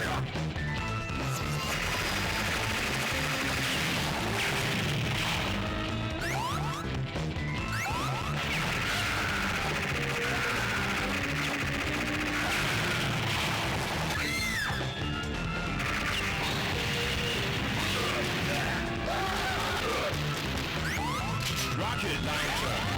gun. Rocket launcher.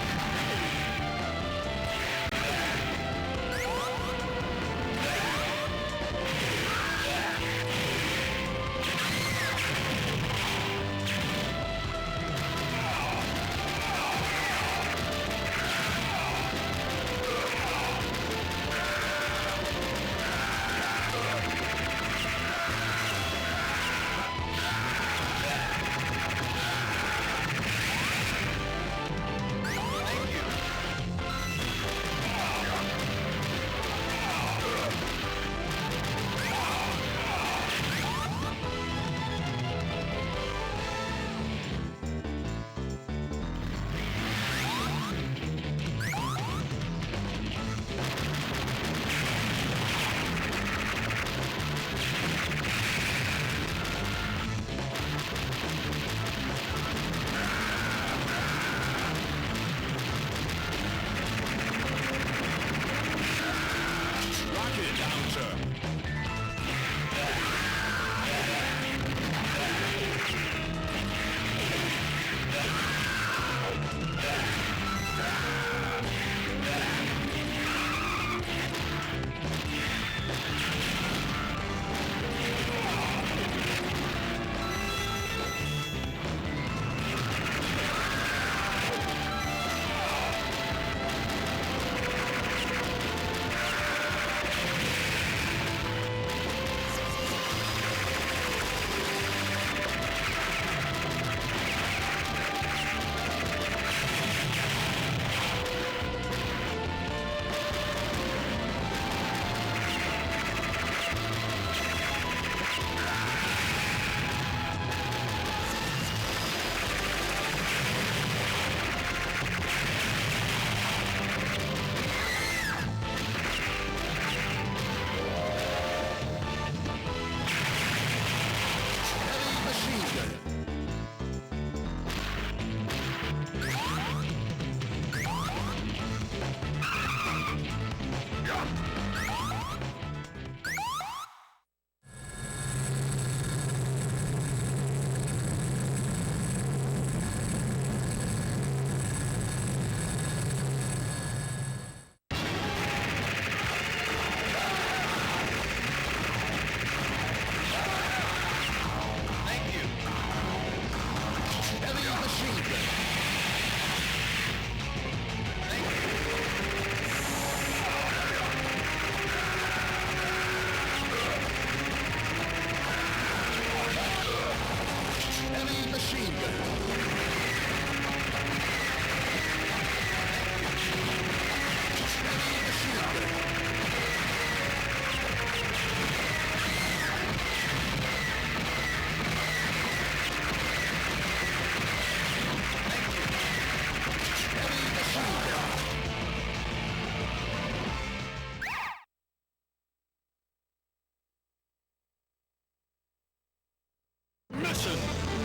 Mission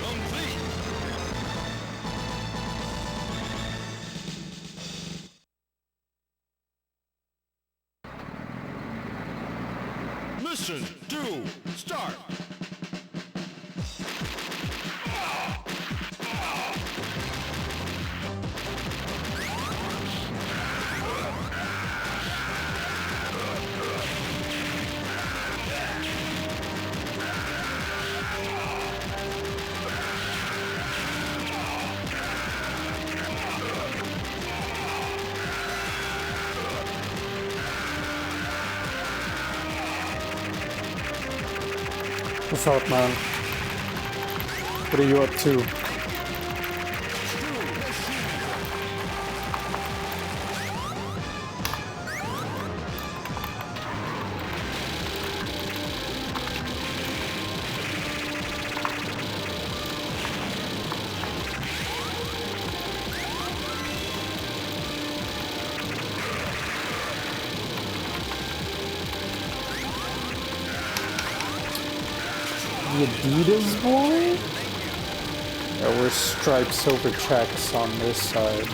complete! Mission 2, start! What's up, man? What are you up to? the Adidas boy? There were striped silver checks on this side.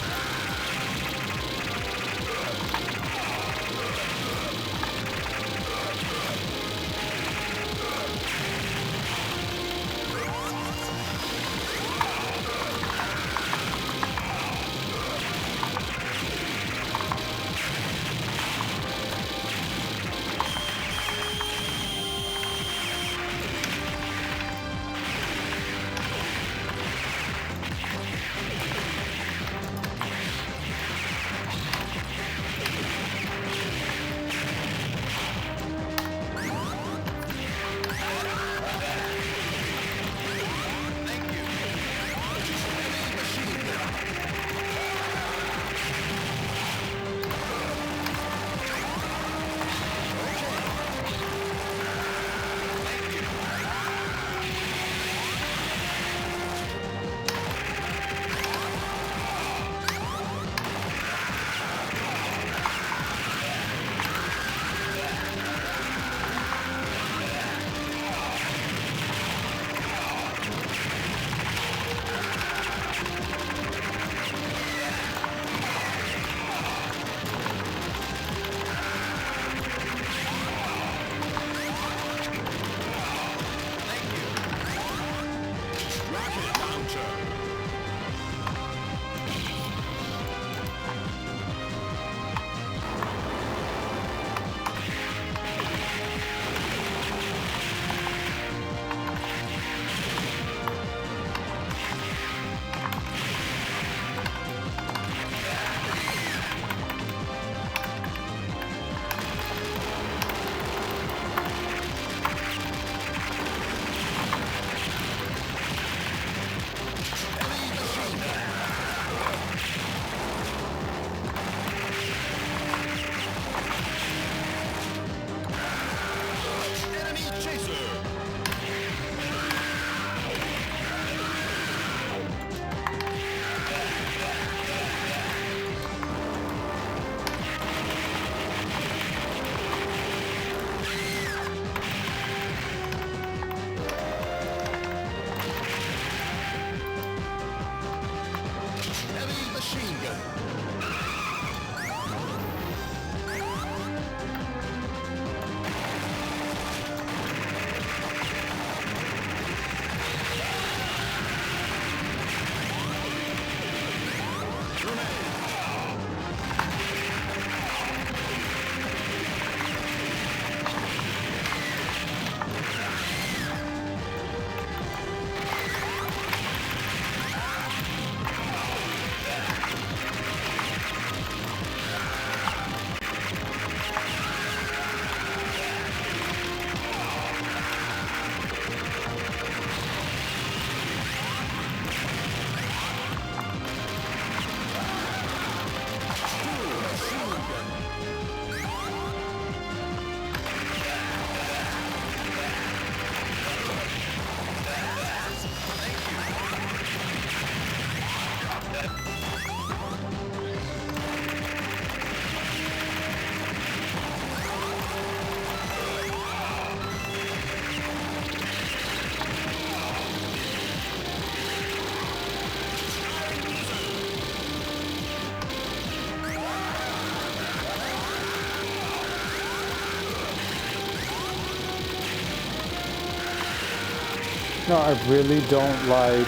No, I really don't like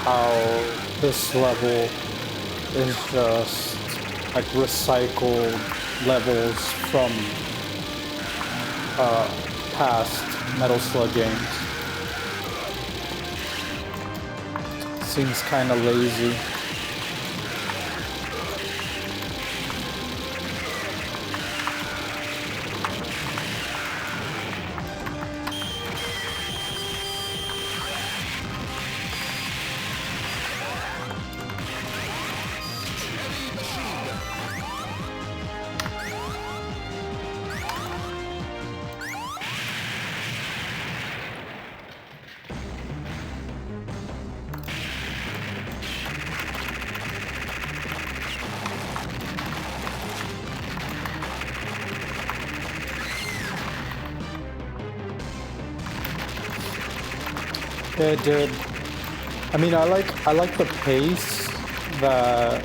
how this level is just like recycled levels from past Metal Slug games. Seems kind of lazy. Yeah, it did. I mean, I like the pace that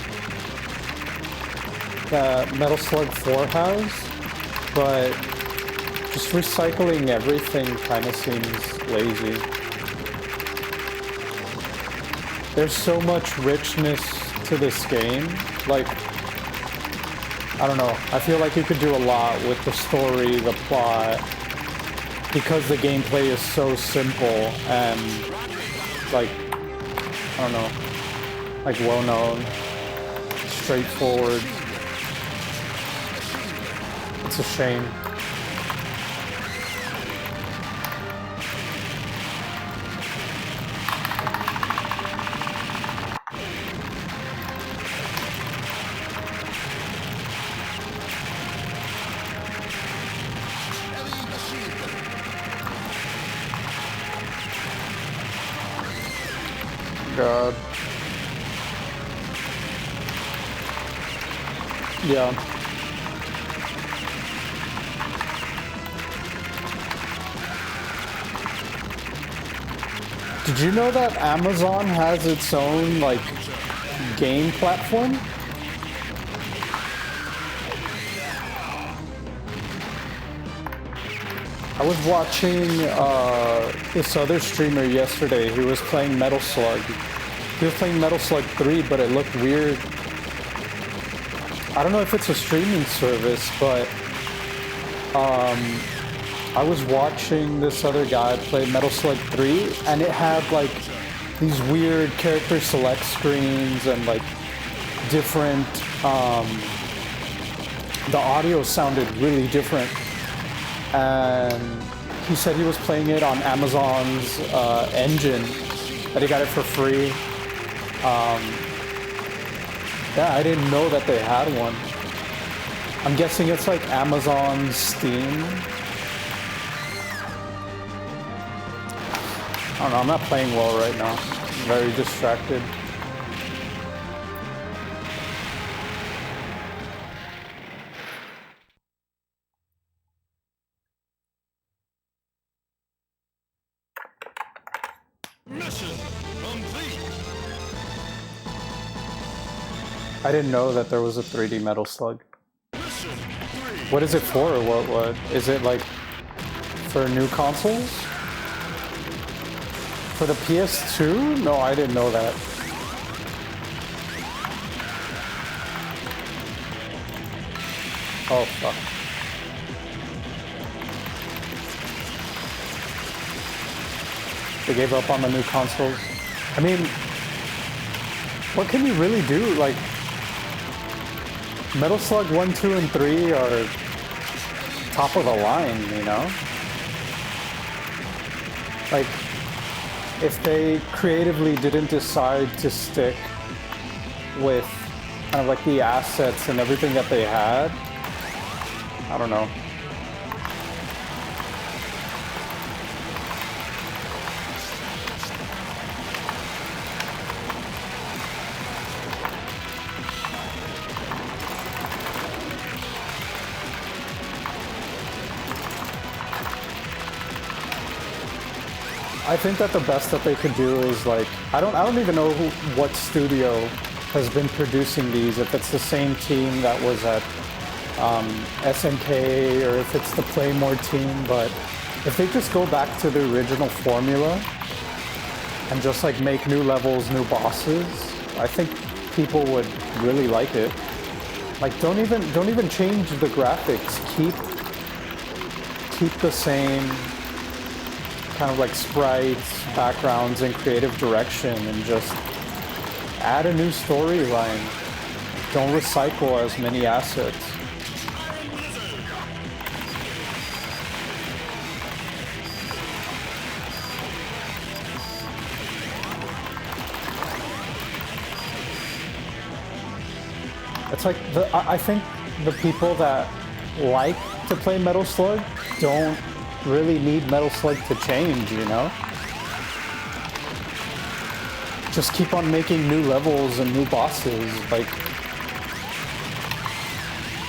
Metal Slug 4 has, but just recycling everything kind of seems lazy. There's so much richness to this game. Like, I don't know. I feel like you could do a lot with the story, the plot, because the gameplay is so simple and, like, I don't know, like well-known, straightforward. It's a shame. God. Yeah. Did you know that Amazon has its own, like, game platform? I was watching this other streamer yesterday who was playing Metal Slug. He was playing Metal Slug 3, but it looked weird. I don't know if it's a streaming service, but I was watching this other guy play Metal Slug 3, and it had like these weird character select screens and like different, the audio sounded really different. And he said he was playing it on Amazon's engine, that he got it for free. Yeah, I didn't know that they had one. I'm guessing it's like Amazon Steam. I don't know, I'm not playing well right now. I'm very distracted. Mission complete. I didn't know that there was a 3D Metal Slug. Mission 3. What is it for, or what? Is it like for new consoles? For the PS2? No, I didn't know that. Oh, fuck. They gave up on the new consoles. I mean, what can you really do? Like, Metal Slug 1, 2, and 3 are top of the line, you know? Like, if they creatively didn't decide to stick with kind of like the assets and everything that they had, I don't know. I think that the best that they could do is like, I don't even know what studio has been producing these, if it's the same team that was at SNK or if it's the Playmore team, but if they just go back to the original formula and just like make new levels, new bosses, I think people would really like it. Like, don't even change the graphics. Keep the same kind of like sprites, backgrounds, and creative direction, and just add a new storyline. Don't recycle as many assets. It's like, I think the people that like to play Metal Slug don't really need Metal Slug to change, you know? Just keep on making new levels and new bosses. Like,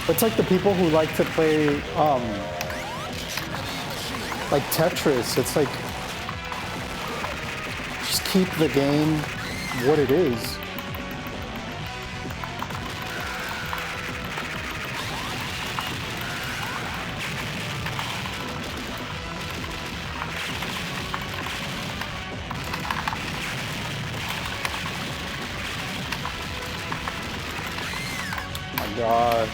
it's like the people who like to play, like Tetris. It's like, Just keep the game what it is. Oh my God.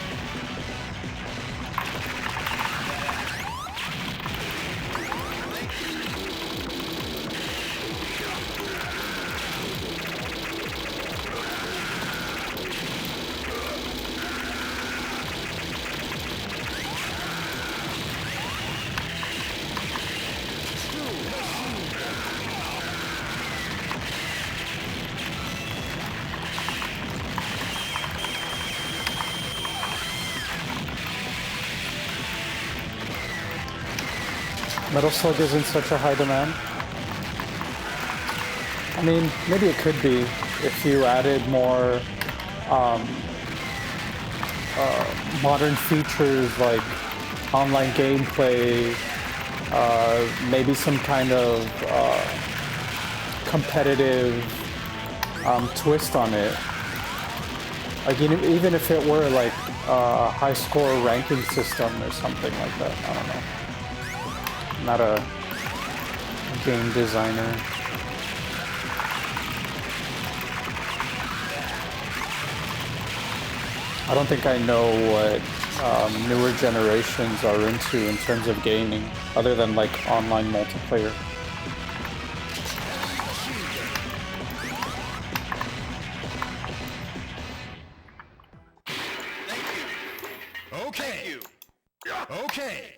Metal Slug isn't such a high demand. I mean, maybe it could be if you added more modern features like online gameplay, maybe some kind of competitive twist on it. Like even if it were like a high score ranking system or something like that. I don't know. I'm not a game designer. I don't think I know what newer generations are into in terms of gaming, other than like online multiplayer. Okay. Okay.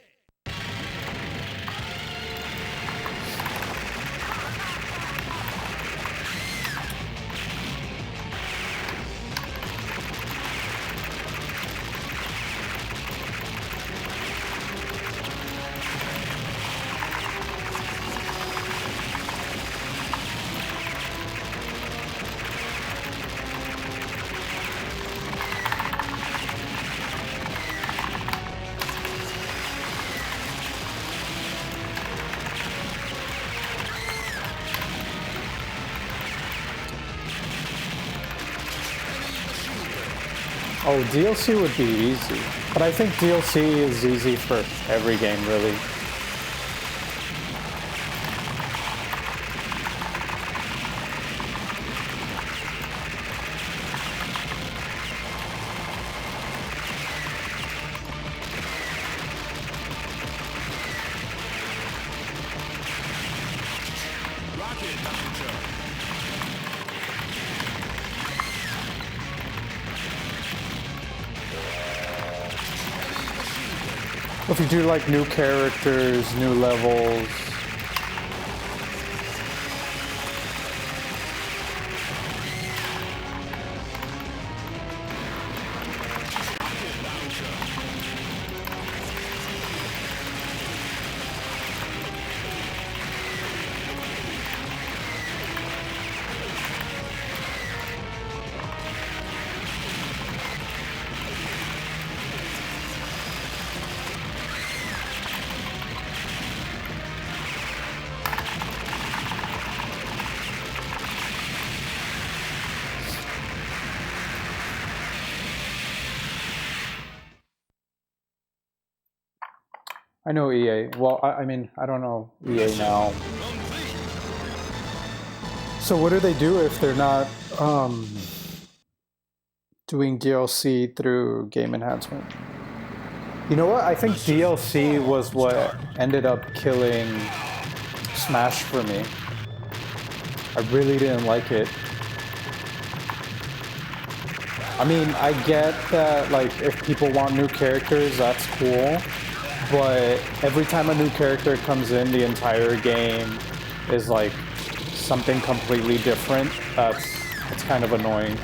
Oh, DLC would be easy. But I think DLC is easy for every game, really. If you do like new characters, new levels. I know EA. Well, I mean, I don't know EA now. So what do they do if they're not doing DLC through game enhancement? You know what? I think DLC was what ended up killing Smash for me. I really didn't like it. I mean, I get that, like, if people want new characters, that's cool. But every time a new character comes in, the entire game is like something completely different. It's kind of annoying.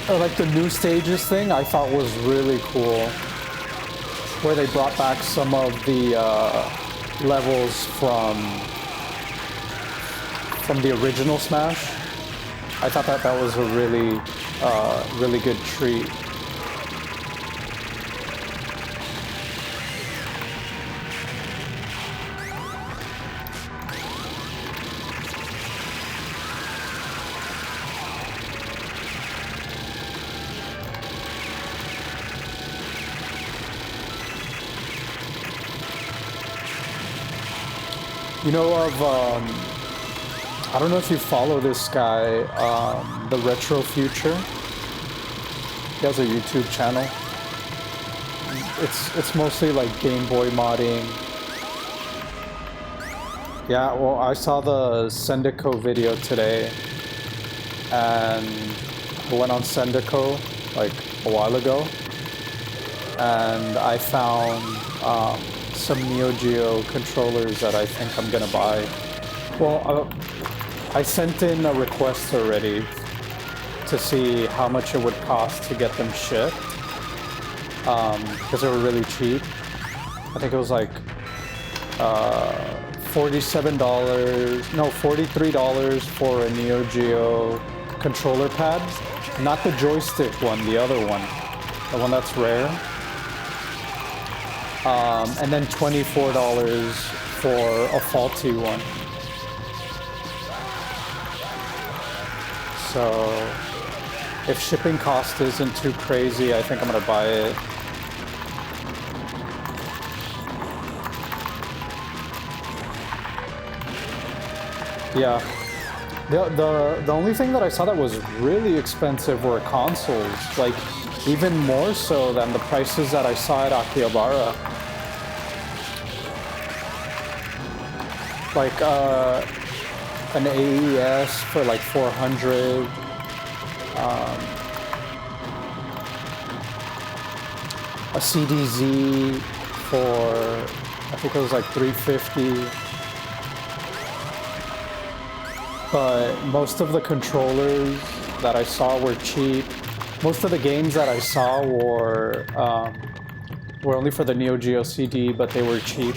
Or like the new stages thing, I thought was really cool. Where they brought back some of the levels from from the original Smash. I thought that that was a really, really good treat. You know of, I don't know if you follow this guy, the Retro Future. He has a YouTube channel. It's mostly like Game Boy modding. Yeah, well, I saw the Sendico video today, and I went on Sendico like a while ago, and I found some Neo Geo controllers that I think I'm gonna buy. Well, I sent in a request already to see how much it would cost to get them shipped, because they were really cheap. I think it was like $47, no, $43 for a Neo Geo controller pad. Not the joystick one, the other one. The one that's rare. And then $24 for a faulty one. So if shipping cost isn't too crazy, I think I'm gonna buy it. Yeah. The only thing that I saw that was really expensive were consoles. Like, even more so than the prices that I saw at Akihabara. Like, an AES for like 400. A CDZ for, I think it was like 350. But most of the controllers that I saw were cheap. Most of the games that I saw were only for the Neo Geo CD, but they were cheap.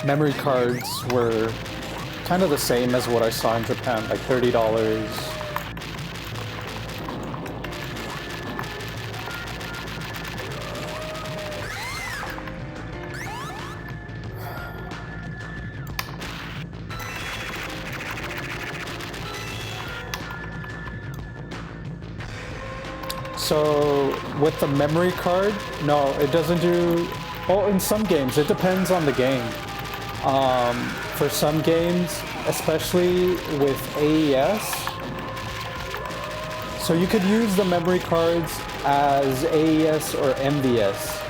Memory cards were kind of the same as what I saw in Japan, like $30. So with the memory card, no, it doesn't do. Well, in some games, it depends on the game. For some games, especially with AES, so you could use the memory cards as AES or MVS.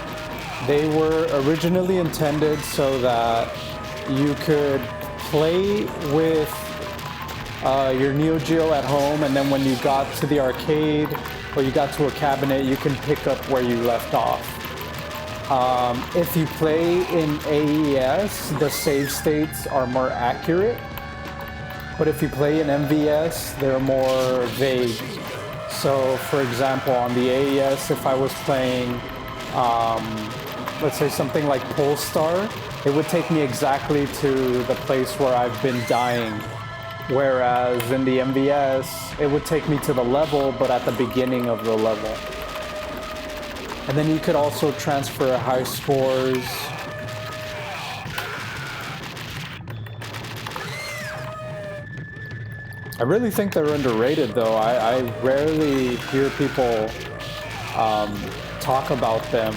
They were originally intended so that you could play with your Neo Geo at home, and then when you got to the arcade or you got to a cabinet, you can pick up where you left off. If you play in AES, the save states are more accurate, but if you play in MVS, they're more vague. So, for example, on the AES, if I was playing, let's say something like Polestar, it would take me exactly to the place where I've been dying. Whereas in the MVS, it would take me to the level, but at the beginning of the level. And then you could also transfer high scores. I really think they're underrated, though. I rarely hear people talk about them.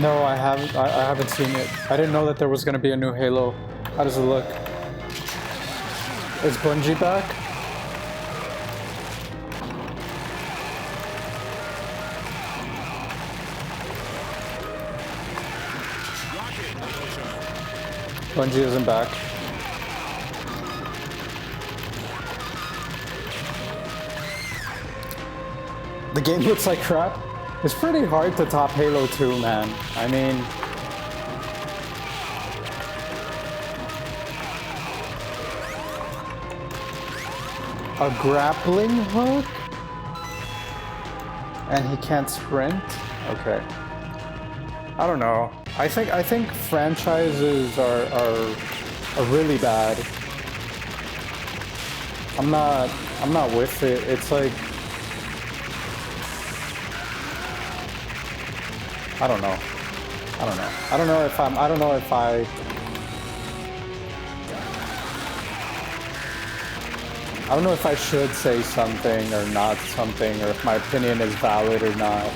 No, I haven't. I haven't seen it. I didn't know that there was gonna be a new Halo. How does it look? Is Bungie back? Bungie isn't back. The game looks like crap. It's pretty hard to top Halo 2, man. I mean... a grappling hook? And he can't sprint? Okay. I don't know. I think franchises are really bad. I'm not with it. It's like I don't know. I don't know if I don't know if I should say something or not something, or if my opinion is valid or not.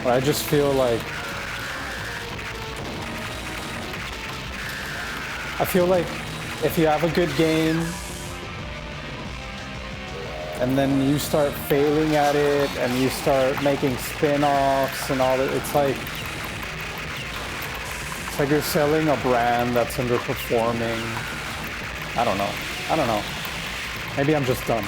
But I just feel like... I feel like if you have a good game, and then you start failing at it, and you start making spin-offs and all that, it's like you're selling a brand that's underperforming. I don't know. Maybe I'm just dumb.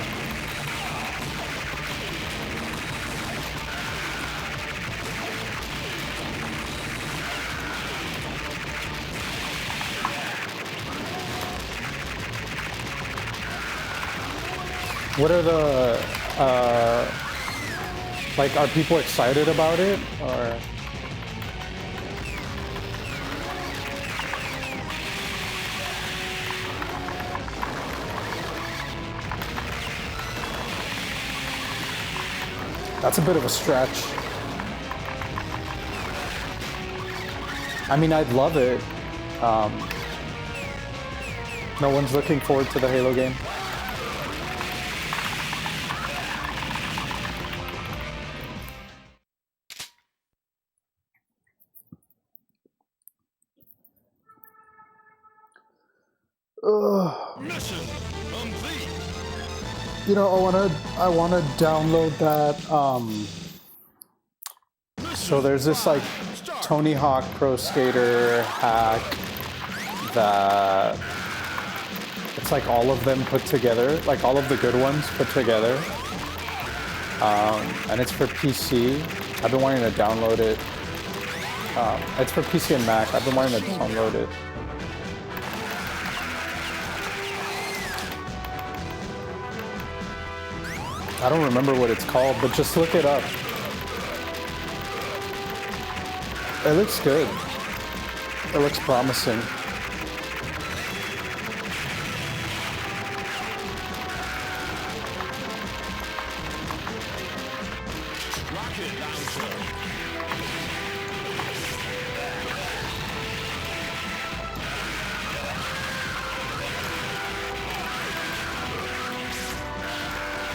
What are the, like, are people excited about it, or? That's a bit of a stretch. I mean, I'd love it. No one's looking forward to the Halo game. Mission complete. You know, I wanna download that. So there's this like Tony Hawk Pro Skater hack that it's like all of them put together, like all of the good ones put together, and it's for PC. I've been wanting to download it. It's for PC and Mac. I've been wanting to download it. I don't remember what it's called, but just look it up. It looks good. It looks promising. Rocket launcher.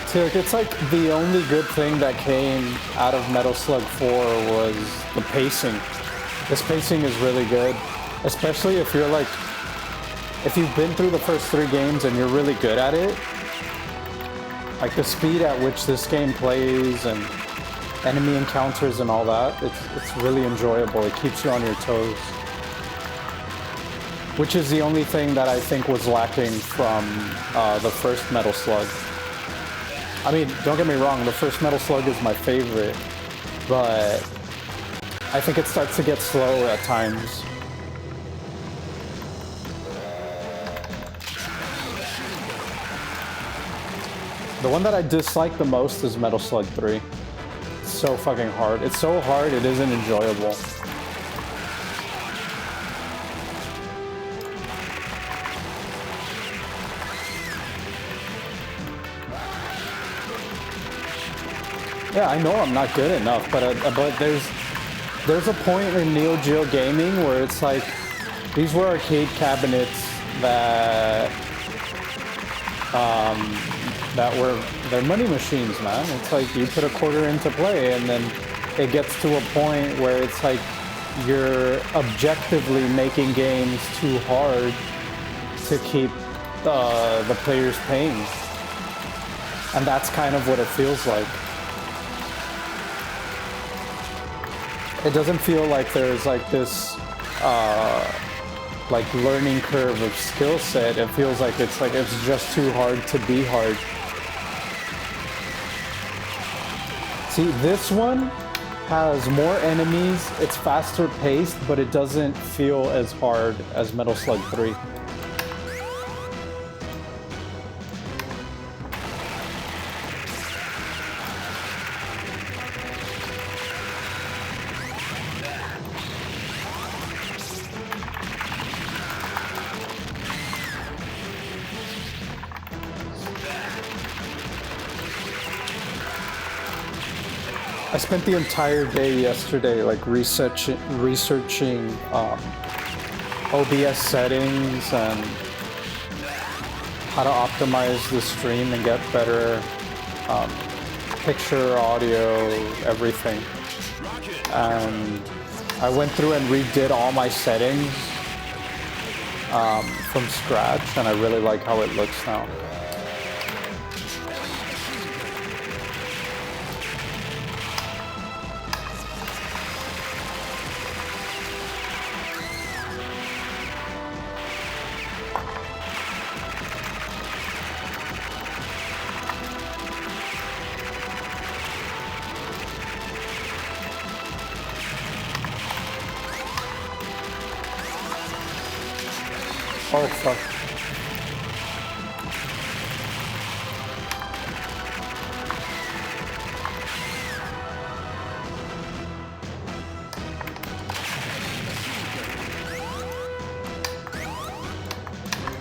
See, like, it's like the only good thing that came out of Metal Slug 4 was the pacing. This pacing is really good, especially if you're like, if you've been through the first 3 games and you're really good at it. Like the speed at which this game plays and enemy encounters and all that, it's really enjoyable. It keeps you on your toes. Which is the only thing that I think was lacking from the first Metal Slug. I mean, don't get me wrong, the first Metal Slug is my favorite, but I think it starts to get slow at times. The one that I dislike the most is Metal Slug 3. It's so fucking hard. It's so hard, it isn't enjoyable. Yeah, I know I'm not good enough, but there's a point in Neo Geo gaming where it's like, these were arcade cabinets that that were they're money machines, man. It's like you put a quarter into play, and then it gets to a point where it's like you're objectively making games too hard to keep the players paying, and that's kind of what it feels like. It doesn't feel like there's like this like learning curve of skill set. It feels like it's just too hard to be hard. See, this one has more enemies, it's faster paced, but it doesn't feel as hard as Metal Slug 3. I spent the entire day yesterday like researching OBS settings and how to optimize the stream and get better picture, audio, everything. And I went through and redid all my settings from scratch, and I really like how it looks now. Oh, fuck.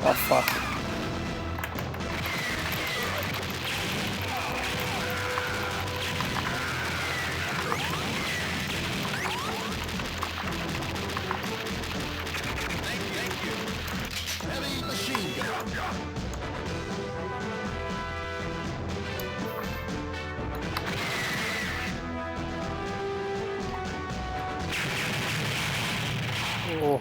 Oh, fuck. Oh.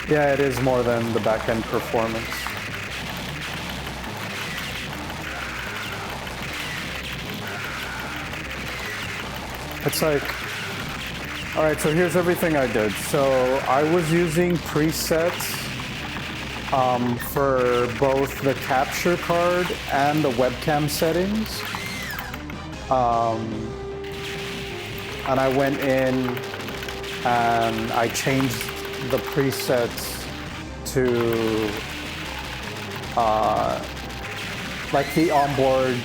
Yeah, it is more than the back-end performance. It's like, all right, so here's everything I did. So I was using presets for both the capture card and the webcam settings. And I went in and I changed the presets to like the onboard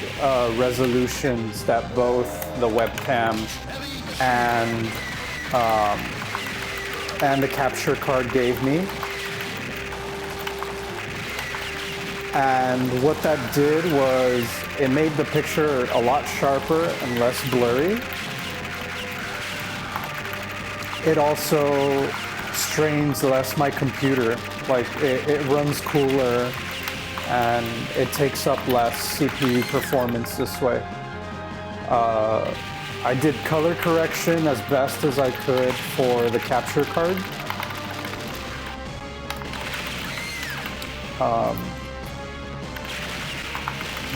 resolutions that both the webcam and the capture card gave me. And what that did was it made the picture a lot sharper and less blurry. It also strains less my computer. Like it runs cooler and it takes up less CPU performance this way. I did color correction as best as I could for the capture card.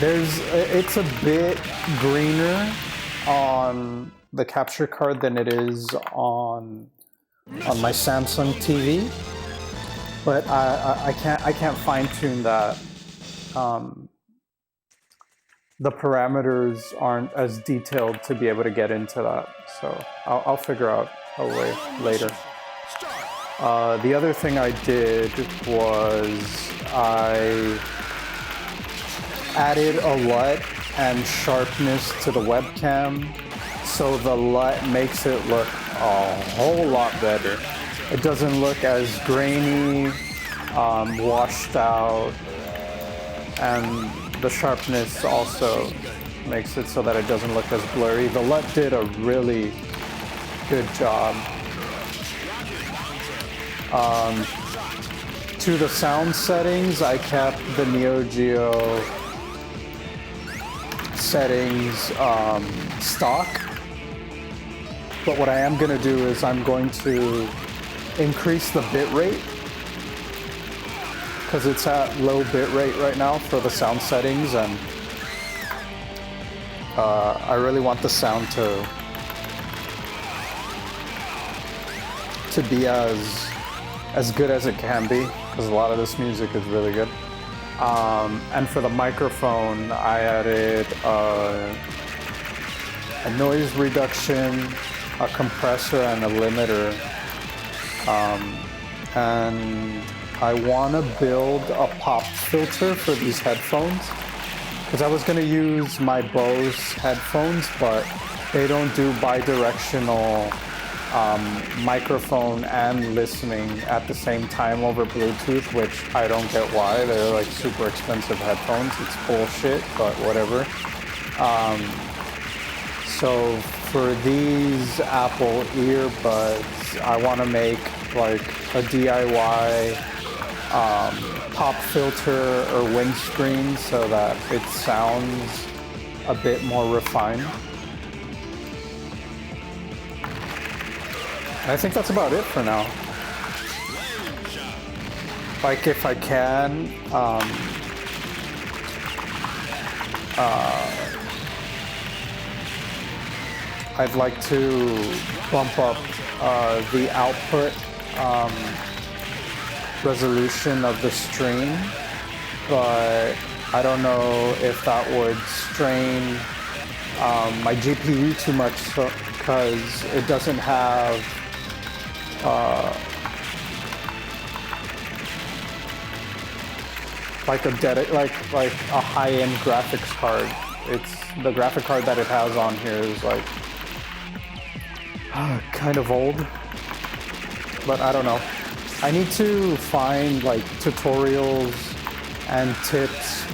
It's a bit greener on the capture card than it is on my Samsung TV, but I can't fine tune that. The parameters aren't as detailed to be able to get into that, so I'll figure out a way later. The other thing I did was I added a LUT and sharpness to the webcam, so the LUT makes it look a whole lot better. It doesn't look as grainy, washed out, and the sharpness also makes it so that it doesn't look as blurry. The LUT did a really good job. To the sound settings, I kept the Neo Geo settings stock. But what I am going to do is I'm going to increase the bit rate, because it's at low bit rate right now for the sound settings, and I really want the sound to be as good as it can be, because a lot of this music is really good. And for the microphone, I added a noise reduction, a compressor, and a limiter. And I want to build a pop filter for these headphones, because I was going to use my Bose headphones, but they don't do bi-directional microphone and listening at the same time over Bluetooth, which I don't get why. They're like super expensive headphones. It's bullshit, but whatever. So for these Apple earbuds, I want to make like a DIY pop filter or windscreen so that it sounds a bit more refined. I think that's about it for now. Like, if I can, I'd like to bump up the output resolution of the stream, but I don't know if that would strain my GPU too much, because it doesn't have like a high-end graphics card. It's the graphic card that it has on here is like kind of old, but I don't know. I need to find like tutorials and tips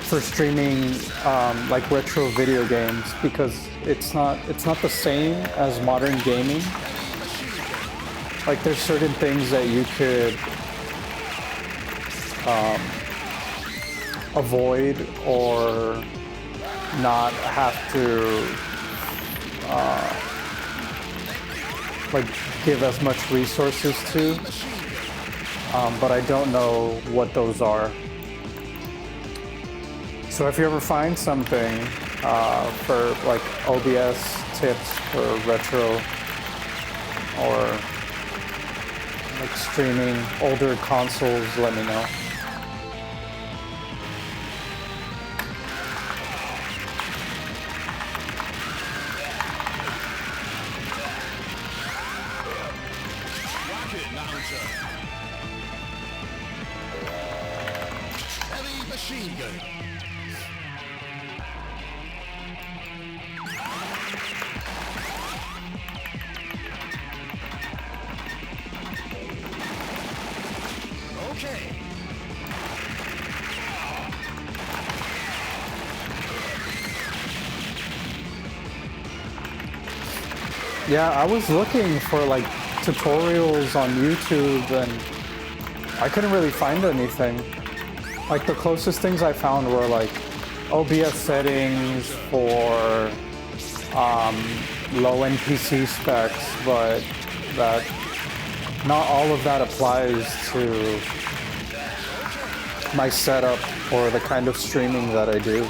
for streaming like retro video games, because it's not the same as modern gaming. Like, there's certain things that you could avoid or not have to like give as much resources to, but I don't know what those are. So if you ever find something for like OBS tips for retro or like streaming older consoles, let me know. Rocket launcher. Heavy machine gun. Okay. Yeah, I was looking for like tutorials on YouTube and I couldn't really find anything. Like, the closest things I found were like OBS settings for low-end PC specs, but that not all of that applies to my setup or the kind of streaming that I do.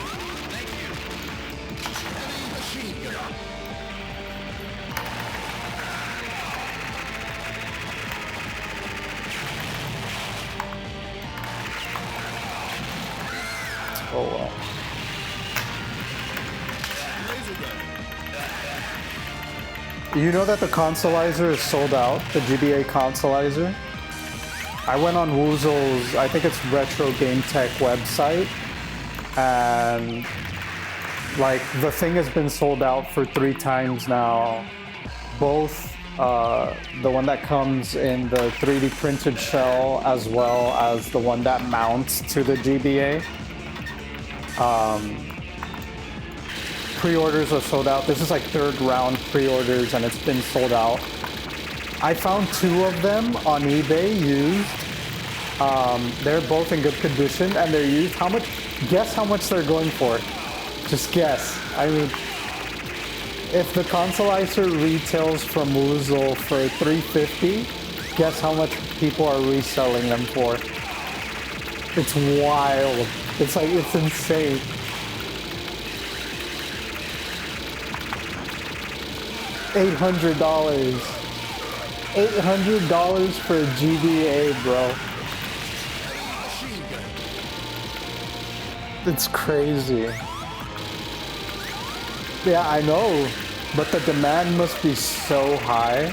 Oh well. You know that the consolizer is sold out, the GBA consolizer? I went on Woozle's, I think it's Retro Game Tech website, and like the thing has been sold out for 3 times now. Both the one that comes in the 3D printed shell as well as the one that mounts to the GBA. Pre-orders are sold out. This is like 3rd round pre-orders and it's been sold out. I found 2 of them on eBay used They're both in good condition and they're used. How much? Guess how much they're going for. Just guess. I mean, if the consolizer retails from Woozle for $350, guess how much people are reselling them for? It's wild. It's like, it's insane. $800. $800 for a GBA, bro. It's crazy. Yeah, I know, but the demand must be so high.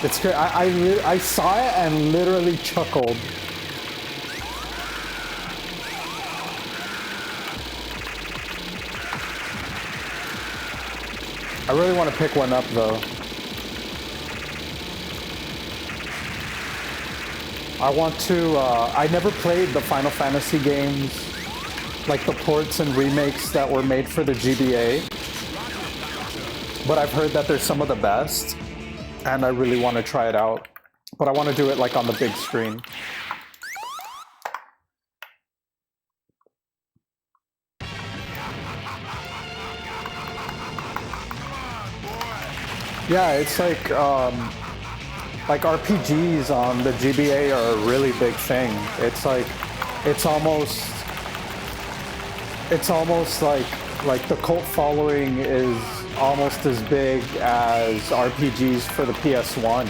It's great. I saw it and literally chuckled. I really want to pick one up though. I want to, I never played the Final Fantasy games, like the ports and remakes that were made for the GBA, but I've heard that they're some of the best, and I really want to try it out, but I want to do it like on the big screen. Yeah, it's like RPGs on the GBA are a really big thing. It's like, it's almost like the cult following is almost as big as RPGs for the PS1.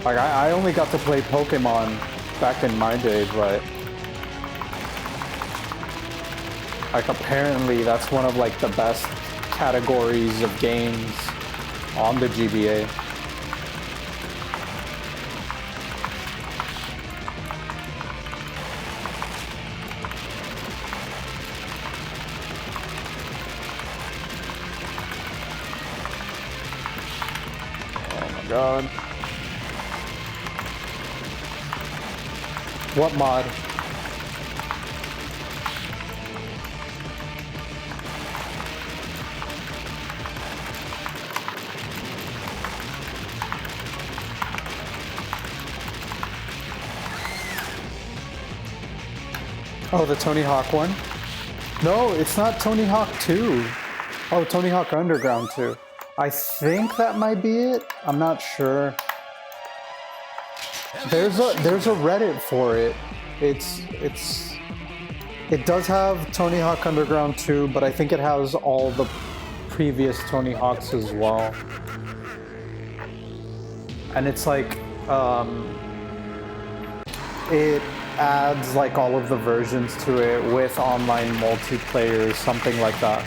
Like, I only got to play Pokemon back in my day, but like apparently that's one of like the best categories of games on the GBA. Oh my god. What mod? Oh, the Tony Hawk one? No, it's not Tony Hawk 2. Oh, Tony Hawk Underground 2. I think that might be it. I'm not sure. There's a Reddit for it. It does have Tony Hawk Underground 2, but I think it has all the previous Tony Hawks as well. And it's like it adds like all of the versions to it with online multiplayer, something like that.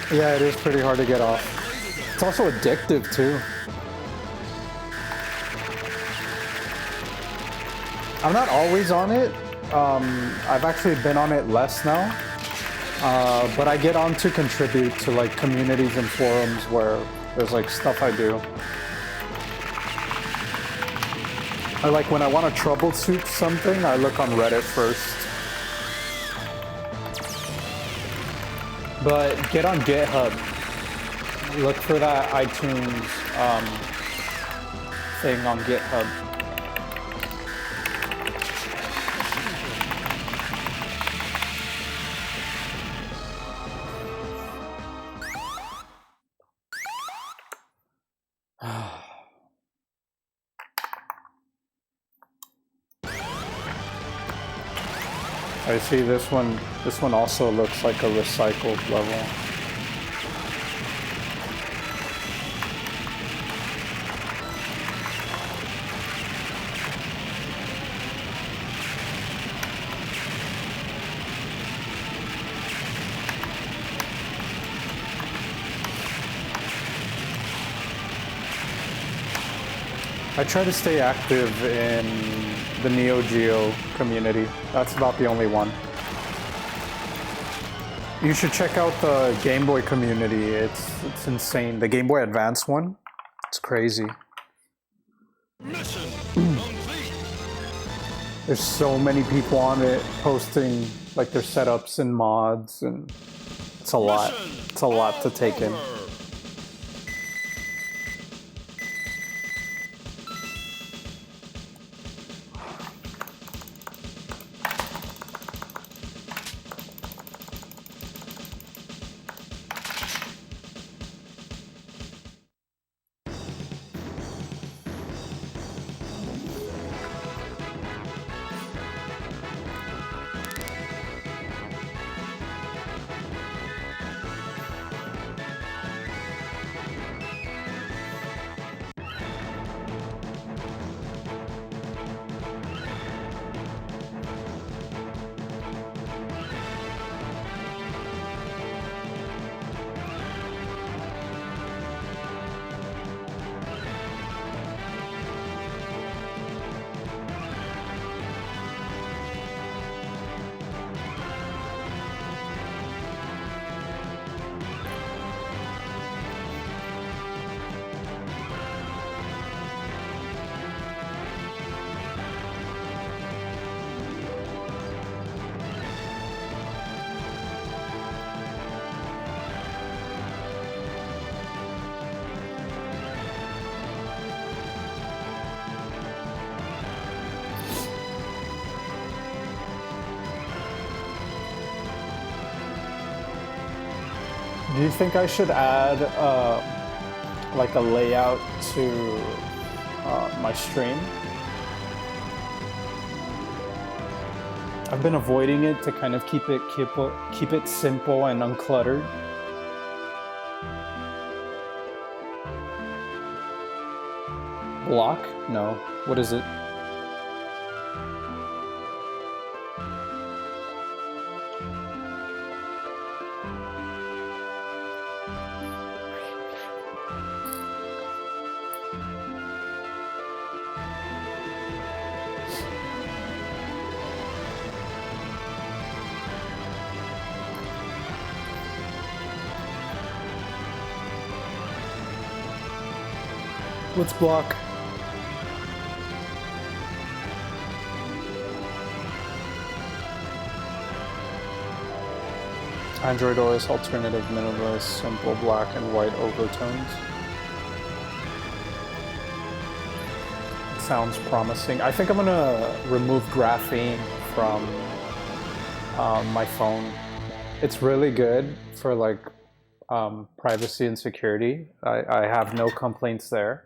Yeah, it is pretty hard to get off. It's also addictive too. I'm not always on it. I've actually been on it less now. But I get on to contribute to like communities and forums where there's like stuff I do. I like when I want to troubleshoot something, I look on Reddit first. But get on GitHub. Look for that iTunes thing on GitHub. I see this one. This one also looks like a recycled level. I try to stay active in the Neo Geo community. That's about the only one. You should check out the Game Boy community. It's insane. The Game Boy Advance one, it's crazy. Mission complete. There's so many people on it posting like their setups and mods, and it's a lot. It's a lot to take in. Do you think I should add like a layout to my stream? I've been avoiding it to kind of keep it simple and uncluttered. Block? No. What is it? What's block? Android OS alternative minimalist, simple black and white overtones. Sounds promising. I think I'm gonna remove graphene from my phone. It's really good for like privacy and security. I have no complaints there.